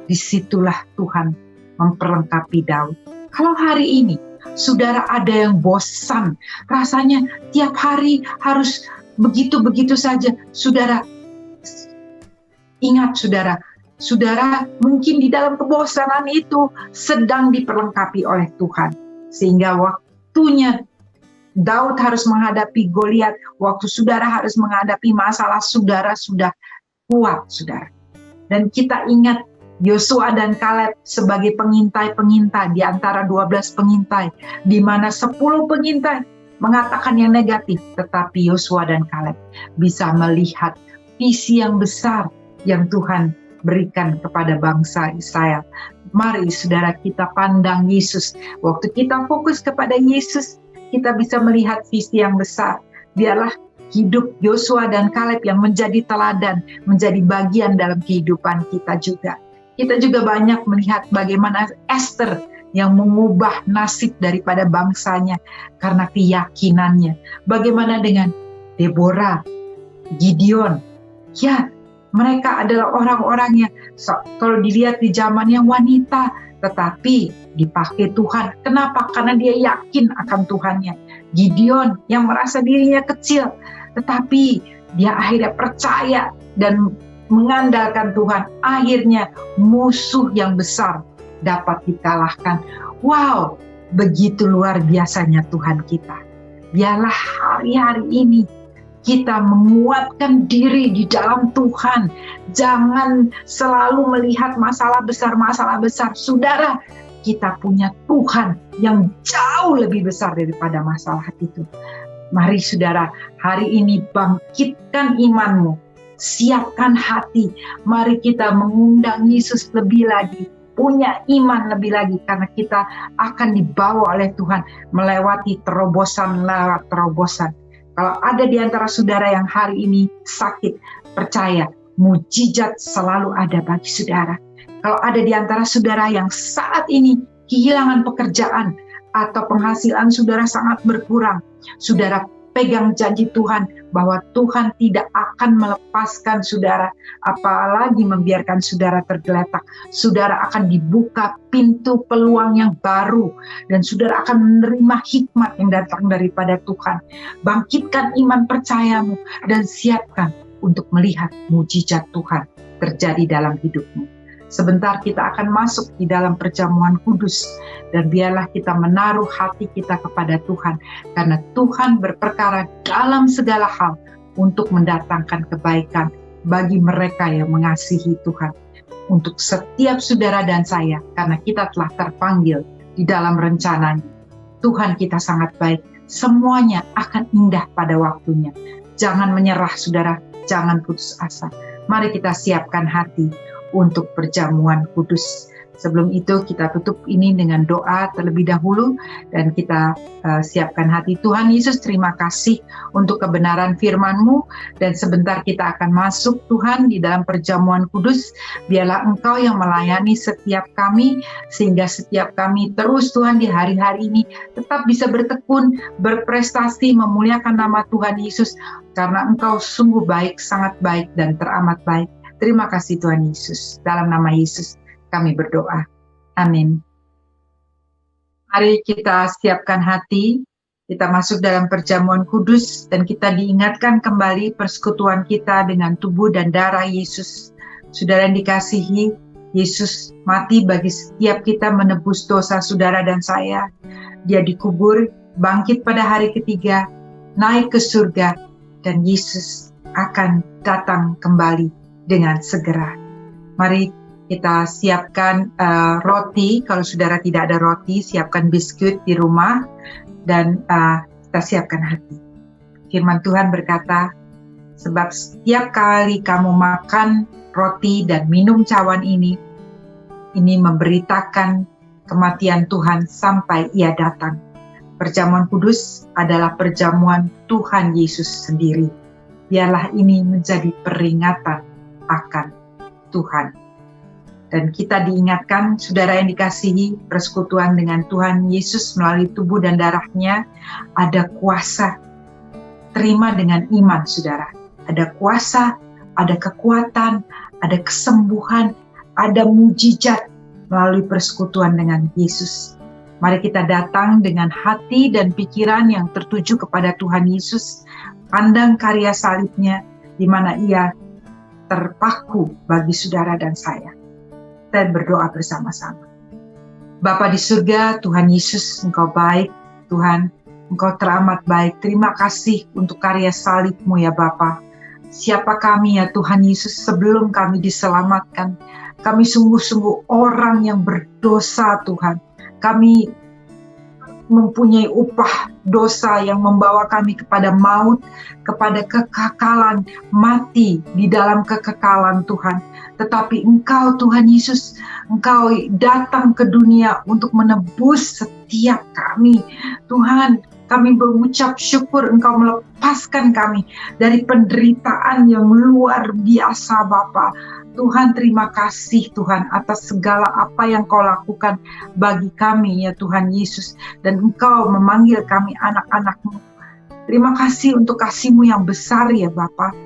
disitulah Tuhan memperlengkapi Daud. Kalau hari ini saudara ada yang bosan, rasanya tiap hari harus begitu-begitu saja, saudara, ingat saudara mungkin di dalam kebosanan itu sedang diperlengkapi oleh Tuhan. Sehingga waktunya Daud harus menghadapi Goliat, waktu saudara harus menghadapi masalah, saudara sudah kuat, saudara. Dan kita ingat Yosua dan Kaleb sebagai pengintai-pengintai di antara 12 pengintai, di mana 10 pengintai mengatakan yang negatif, tetapi Yosua dan Kaleb bisa melihat visi yang besar yang Tuhan berikan kepada bangsa Israel. Mari saudara kita pandang Yesus. Waktu kita fokus kepada Yesus, kita bisa melihat visi yang besar. Biarlah hidup Yosua dan Kaleb yang menjadi teladan, menjadi bagian dalam kehidupan kita juga. Kita juga banyak melihat bagaimana Esther yang mengubah nasib daripada bangsanya karena keyakinannya. Bagaimana dengan Deborah, Gideon? Ya, mereka adalah orang-orang yang kalau dilihat di zaman yang wanita, tetapi dipakai Tuhan. Kenapa? Karena dia yakin akan Tuhannya. Gideon yang merasa dirinya kecil, tetapi dia akhirnya percaya dan mengandalkan Tuhan. Akhirnya musuh yang besar dapat dikalahkan. Wow, begitu luar biasanya Tuhan kita. Biarlah hari-hari ini kita menguatkan diri di dalam Tuhan. Jangan selalu melihat masalah besar. Saudara, kita punya Tuhan yang jauh lebih besar daripada masalah itu. Mari saudara, hari ini bangkitkan imanmu, siapkan hati. Mari kita mengundang Yesus lebih lagi, punya iman lebih lagi, karena kita akan dibawa oleh Tuhan melewati terobosan. Kalau ada di antara saudara yang hari ini sakit, percaya mujizat selalu ada bagi saudara. Kalau ada di antara saudara yang saat ini kehilangan pekerjaan atau penghasilan saudara sangat berkurang, saudara pegang janji Tuhan bahwa Tuhan tidak akan melepaskan saudara, apalagi membiarkan saudara tergeletak. Saudara akan dibuka pintu peluang yang baru, dan saudara akan menerima hikmat yang datang daripada Tuhan. Bangkitkan iman percayamu dan siapkan untuk melihat mujizat Tuhan terjadi dalam hidupmu. Sebentar kita akan masuk di dalam perjamuan kudus, dan biarlah kita menaruh hati kita kepada Tuhan, karena Tuhan berperkara dalam segala hal untuk mendatangkan kebaikan bagi mereka yang mengasihi Tuhan. Untuk setiap saudara dan saya, karena kita telah terpanggil di dalam rencananya. Tuhan kita sangat baik, semuanya akan indah pada waktunya. Jangan menyerah saudara, jangan putus asa. Mari kita siapkan hati untuk perjamuan kudus. Sebelum itu kita tutup ini dengan doa terlebih dahulu, dan kita siapkan hati. Tuhan Yesus, terima kasih untuk kebenaran firman-Mu, dan sebentar kita akan masuk Tuhan di dalam perjamuan kudus. Biarlah Engkau yang melayani setiap kami, sehingga setiap kami terus Tuhan di hari-hari ini tetap bisa bertekun, berprestasi, memuliakan nama Tuhan Yesus, karena Engkau sungguh baik, sangat baik, dan teramat baik. Terima kasih Tuhan Yesus. Dalam nama Yesus kami berdoa. Amin. Mari kita siapkan hati. Kita masuk dalam perjamuan kudus, dan kita diingatkan kembali persekutuan kita dengan tubuh dan darah Yesus. Saudara yang dikasihi, Yesus mati bagi setiap kita menebus dosa saudara dan saya. Dia dikubur, bangkit pada hari ketiga, naik ke surga, dan Yesus akan datang kembali dengan segera. Mari kita siapkan roti. Kalau saudara tidak ada roti, siapkan biskuit di rumah, dan kita siapkan hati. Firman Tuhan berkata, sebab setiap kali kamu makan roti dan minum cawan ini memberitakan kematian Tuhan sampai Ia datang. Perjamuan kudus adalah perjamuan Tuhan Yesus sendiri. Biarlah ini menjadi peringatan akan Tuhan. Dan kita diingatkan, saudara yang dikasihi, persekutuan dengan Tuhan Yesus melalui tubuh dan darahnya ada kuasa. Terima dengan iman saudara. Ada kuasa, ada kekuatan, ada kesembuhan, ada mujizat melalui persekutuan dengan Yesus. Mari kita datang dengan hati dan pikiran yang tertuju kepada Tuhan Yesus. Pandang karya salibnya, di mana Ia terpaku bagi saudara dan saya. Dan berdoa bersama-sama. Bapa di surga, Tuhan Yesus, Engkau baik, Tuhan, Engkau teramat baik. Terima kasih untuk karya salib-Mu ya Bapa. Siapa kami ya Tuhan Yesus sebelum kami diselamatkan? Kami sungguh-sungguh orang yang berdosa Tuhan. Kami mempunyai upah dosa yang membawa kami kepada maut, kepada kekekalan, mati di dalam kekekalan Tuhan. Tetapi Engkau Tuhan Yesus, Engkau datang ke dunia untuk menebus setiap kami. Tuhan, kami mengucap syukur Engkau melepaskan kami dari penderitaan yang luar biasa Bapa. Tuhan, terima kasih Tuhan atas segala apa yang Kau lakukan bagi kami ya Tuhan Yesus. Dan Engkau memanggil kami anak-anak-Mu. Terima kasih untuk kasih-Mu yang besar ya Bapa.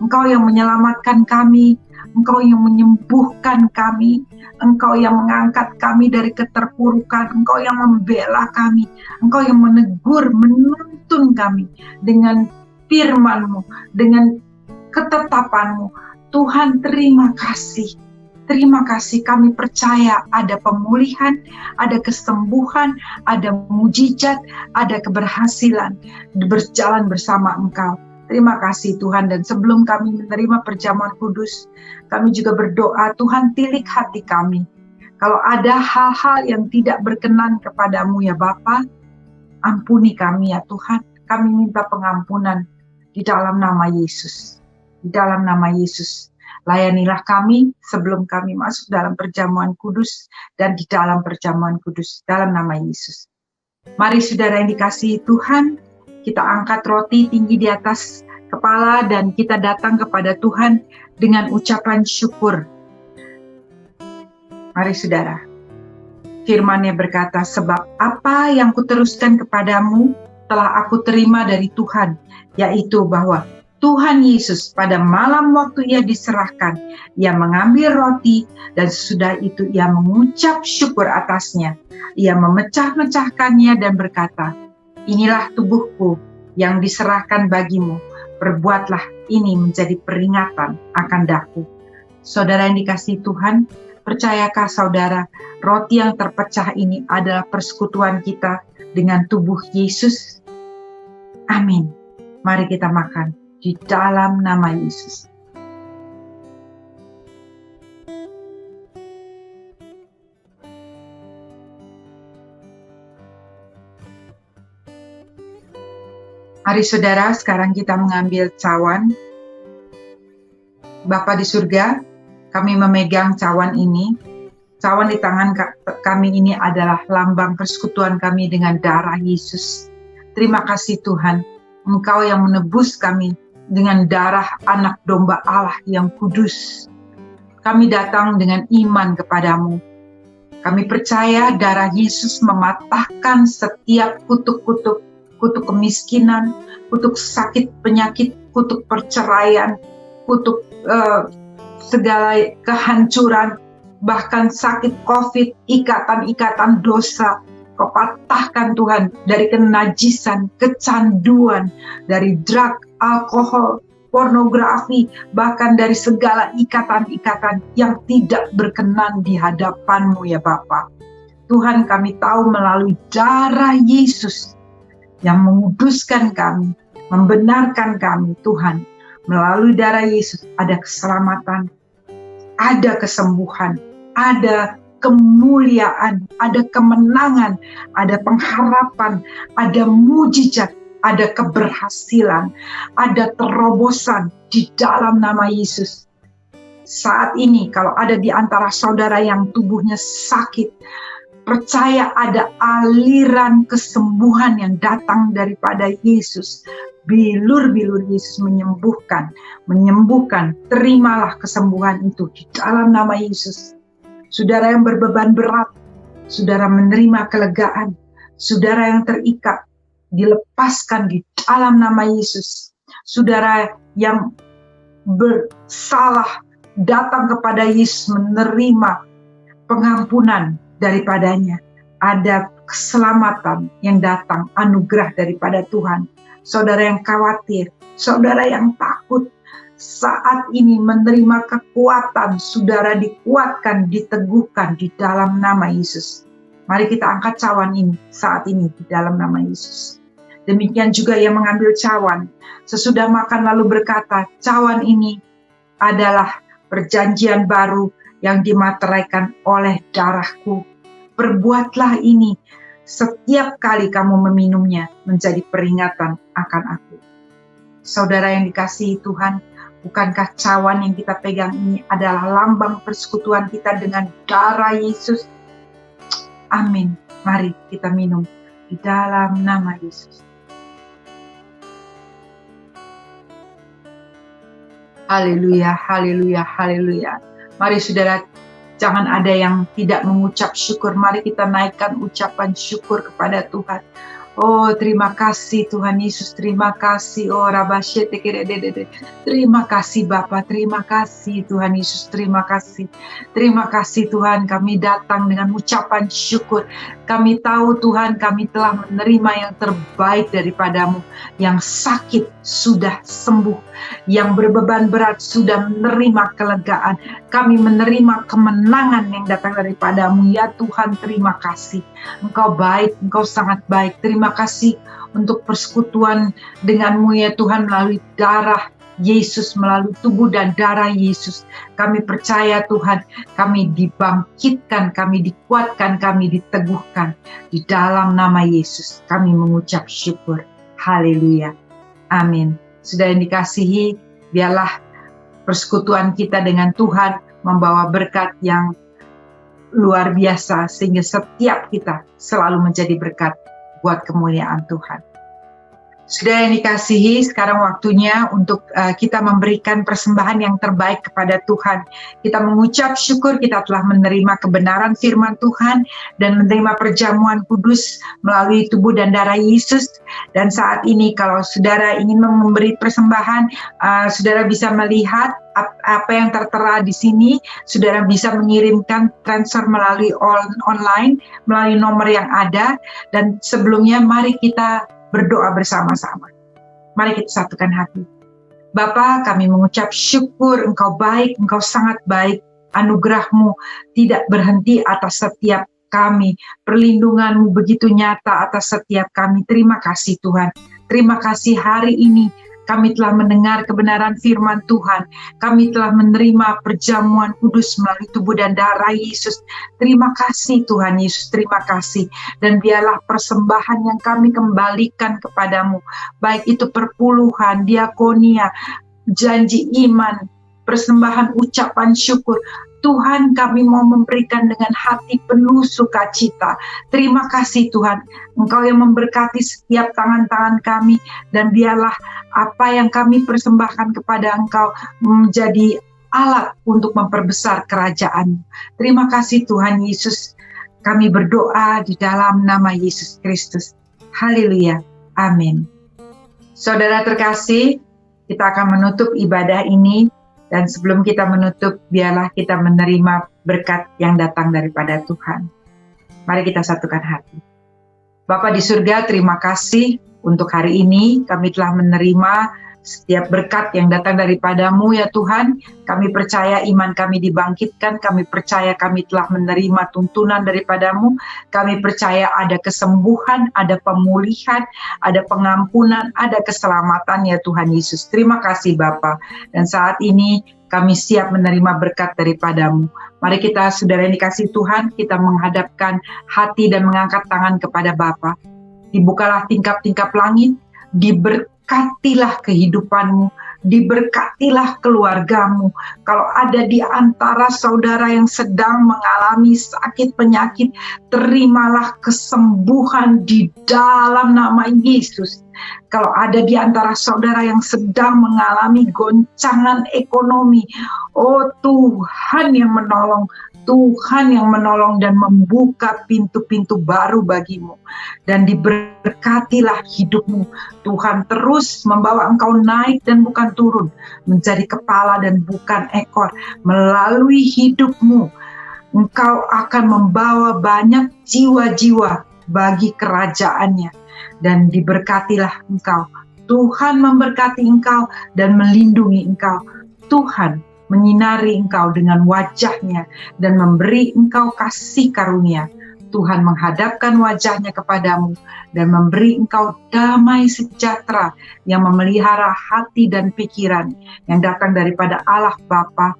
Engkau yang menyelamatkan kami, Engkau yang menyembuhkan kami, Engkau yang mengangkat kami dari keterpurukan, Engkau yang membela kami, Engkau yang menegur, menuntun kami dengan firman-Mu, dengan ketetapan-Mu. Tuhan, terima kasih. Terima kasih, kami percaya ada pemulihan, ada kesembuhan, ada mujizat, ada keberhasilan berjalan bersama Engkau. Terima kasih Tuhan, dan sebelum kami menerima perjamuan kudus, kami juga berdoa, Tuhan tilik hati kami. Kalau ada hal-hal yang tidak berkenan kepadamu ya Bapa, ampuni kami ya Tuhan. Kami minta pengampunan di dalam nama Yesus. Di dalam nama Yesus. Layanilah kami sebelum kami masuk dalam perjamuan kudus dan di dalam perjamuan kudus dalam nama Yesus. Mari saudara yang dikasihi Tuhan, kita angkat roti tinggi di atas kepala dan kita datang kepada Tuhan dengan ucapan syukur. Mari saudara. Firman-Nya berkata, sebab apa yang kuteruskan kepadamu telah aku terima dari Tuhan, yaitu bahwa Tuhan Yesus pada malam waktu Ia diserahkan, Ia mengambil roti dan sesudah itu Ia mengucap syukur atasnya. Ia memecah-mecahkannya dan berkata, inilah tubuhku yang diserahkan bagimu, perbuatlah ini menjadi peringatan akan daku. Saudara yang dikasihi Tuhan, percayakah saudara, roti yang terpecah ini adalah persekutuan kita dengan tubuh Yesus? Amin. Mari kita makan di dalam nama Yesus. Mari saudara, sekarang kita mengambil cawan. Bapa di surga, kami memegang cawan ini. Cawan di tangan kami ini adalah lambang persekutuan kami dengan darah Yesus. Terima kasih Tuhan, Engkau yang menebus kami dengan darah anak domba Allah yang kudus. Kami datang dengan iman kepadamu. Kami percaya darah Yesus mematahkan setiap kutuk-kutuk, kutuk kemiskinan, kutuk sakit penyakit, kutuk perceraian, kutuk segala kehancuran, bahkan sakit COVID, ikatan-ikatan dosa. Kau patahkan Tuhan dari kenajisan, kecanduan, dari drug, alkohol, pornografi, bahkan dari segala ikatan-ikatan yang tidak berkenan di hadapan-Mu ya Bapa. Tuhan, kami tahu melalui darah Yesus yang menguduskan kami, membenarkan kami Tuhan. Melalui darah Yesus ada keselamatan, ada kesembuhan, ada kemuliaan, ada kemenangan, ada pengharapan, ada mujizat, ada keberhasilan, ada terobosan di dalam nama Yesus. Saat ini kalau ada di antara saudara yang tubuhnya sakit, percaya ada aliran kesembuhan yang datang daripada Yesus. Bilur-bilur Yesus menyembuhkan. Terimalah kesembuhan itu di dalam nama Yesus. Saudara yang berbeban berat, saudara menerima kelegaan. Saudara yang terikat, dilepaskan di dalam nama Yesus. Saudara yang bersalah, datang kepada Yesus menerima pengampunan daripadanya. Ada keselamatan yang datang, anugerah daripada Tuhan. Saudara yang khawatir, saudara yang takut, saat ini menerima kekuatan, saudara dikuatkan, diteguhkan di dalam nama Yesus. Mari kita angkat cawan ini saat ini di dalam nama Yesus. Demikian juga yang mengambil cawan, sesudah makan lalu berkata, cawan ini adalah perjanjian baru yang dimateraikan oleh darahku. Perbuatlah ini setiap kali kamu meminumnya menjadi peringatan akan aku. Saudara yang dikasihi Tuhan, bukankah cawan yang kita pegang ini adalah lambang persekutuan kita dengan darah Yesus? Amin. Mari kita minum di dalam nama Yesus. Haleluya, haleluya, haleluya. Mari saudara, jangan ada yang tidak mengucap syukur. Mari kita naikkan ucapan syukur kepada Tuhan. Oh, terima kasih Tuhan Yesus, terima kasih. Oh, Rabasyete Keredede. Terima kasih Bapa, terima kasih Tuhan Yesus, terima kasih. Terima kasih Tuhan, kami datang dengan ucapan syukur. Kami tahu Tuhan, kami telah menerima yang terbaik daripadamu. Yang sakit sudah sembuh, yang berbeban berat sudah menerima kelegaan. Kami menerima kemenangan yang datang daripadamu. Ya Tuhan, terima kasih. Engkau baik, Engkau sangat baik. Terima kasih untuk persekutuan denganmu ya Tuhan, melalui darah Yesus, melalui tubuh dan darah Yesus. Kami percaya Tuhan, kami dibangkitkan, kami dikuatkan, kami diteguhkan. Di dalam nama Yesus kami mengucap syukur. Haleluya. Amin. Sudah yang dikasihi, biarlah persekutuan kita dengan Tuhan membawa berkat yang luar biasa, sehingga setiap kita selalu menjadi berkat buat kemuliaan Tuhan. Sudah yang dikasihi, sekarang waktunya untuk kita memberikan persembahan yang terbaik kepada Tuhan. Kita mengucap syukur kita telah menerima kebenaran firman Tuhan dan menerima perjamuan kudus melalui tubuh dan darah Yesus. Dan saat ini kalau saudara ingin memberi persembahan, saudara bisa melihat apa yang tertera di sini. Saudara bisa mengirimkan transfer melalui online, melalui nomor yang ada. Dan sebelumnya mari kita berdoa bersama-sama. Mari kita satukan hati. Bapa, kami mengucap syukur, Engkau baik, Engkau sangat baik. Anugerah-Mu tidak berhenti atas setiap kami. Perlindungan-Mu begitu nyata atas setiap kami. Terima kasih Tuhan. Terima kasih hari ini kami telah mendengar kebenaran firman Tuhan. Kami telah menerima perjamuan kudus melalui tubuh dan darah Yesus. Terima kasih Tuhan Yesus, terima kasih. Dan biarlah persembahan yang kami kembalikan kepadamu, baik itu perpuluhan, diakonia, janji iman, persembahan ucapan syukur. Tuhan, kami mau memberikan dengan hati penuh sukacita. Terima kasih Tuhan, Engkau yang memberkati setiap tangan-tangan kami, dan biarlah apa yang kami persembahkan kepada Engkau menjadi alat untuk memperbesar kerajaan. Terima kasih Tuhan Yesus, kami berdoa di dalam nama Yesus Kristus. Haleluya, amin. Saudara terkasih, kita akan menutup ibadah ini. Dan sebelum kita menutup, biarlah kita menerima berkat yang datang daripada Tuhan. Mari kita satukan hati. Bapa di surga, terima kasih untuk hari ini. Kami telah menerima setiap berkat yang datang daripada-Mu ya Tuhan. Kami percaya iman kami dibangkitkan. Kami percaya kami telah menerima tuntunan daripada-Mu. Kami percaya ada kesembuhan, ada pemulihan, ada pengampunan, ada keselamatan ya Tuhan Yesus. Terima kasih Bapa. Dan saat ini kami siap menerima berkat daripada-Mu. Mari kita, saudara yang dikasihi Tuhan, kita menghadapkan hati dan mengangkat tangan kepada Bapa. Dibukalah tingkap-tingkap langit, diberkatilah kehidupanmu, diberkatilah keluargamu. Kalau ada di antara saudara yang sedang mengalami sakit penyakit, terimalah kesembuhan di dalam nama Yesus. Kalau ada di antara saudara yang sedang mengalami goncangan ekonomi, oh Tuhan yang menolong, Tuhan yang menolong dan membuka pintu-pintu baru bagimu. Dan diberkatilah hidupmu. Tuhan terus membawa engkau naik dan bukan turun, menjadi kepala dan bukan ekor. Melalui hidupmu, engkau akan membawa banyak jiwa-jiwa bagi kerajaannya. Dan diberkatilah engkau. Tuhan memberkati engkau dan melindungi engkau. Tuhan menyinari engkau dengan wajahnya dan memberi engkau kasih karunia. Tuhan menghadapkan wajahnya kepadamu dan memberi engkau damai sejahtera yang memelihara hati dan pikiran yang datang daripada Allah Bapa,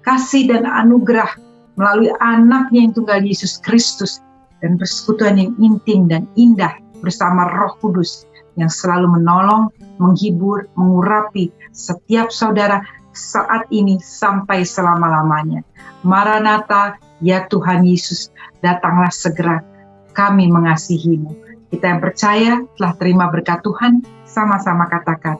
kasih dan anugerah melalui anaknya yang tunggal Yesus Kristus, dan persekutuan yang intim dan indah bersama Roh Kudus yang selalu menolong, menghibur, mengurapi setiap saudara saat ini sampai selama-lamanya. Maranatha, ya Tuhan Yesus, datanglah segera. Kami mengasihi-Mu. Kita yang percaya telah terima berkat Tuhan, sama-sama katakan,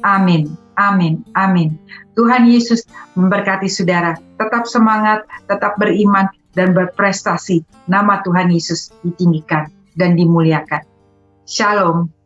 amin, amin, amin. Tuhan Yesus memberkati saudara. Tetap semangat, tetap beriman, dan berprestasi. Nama Tuhan Yesus ditinggikan dan dimuliakan. Shalom.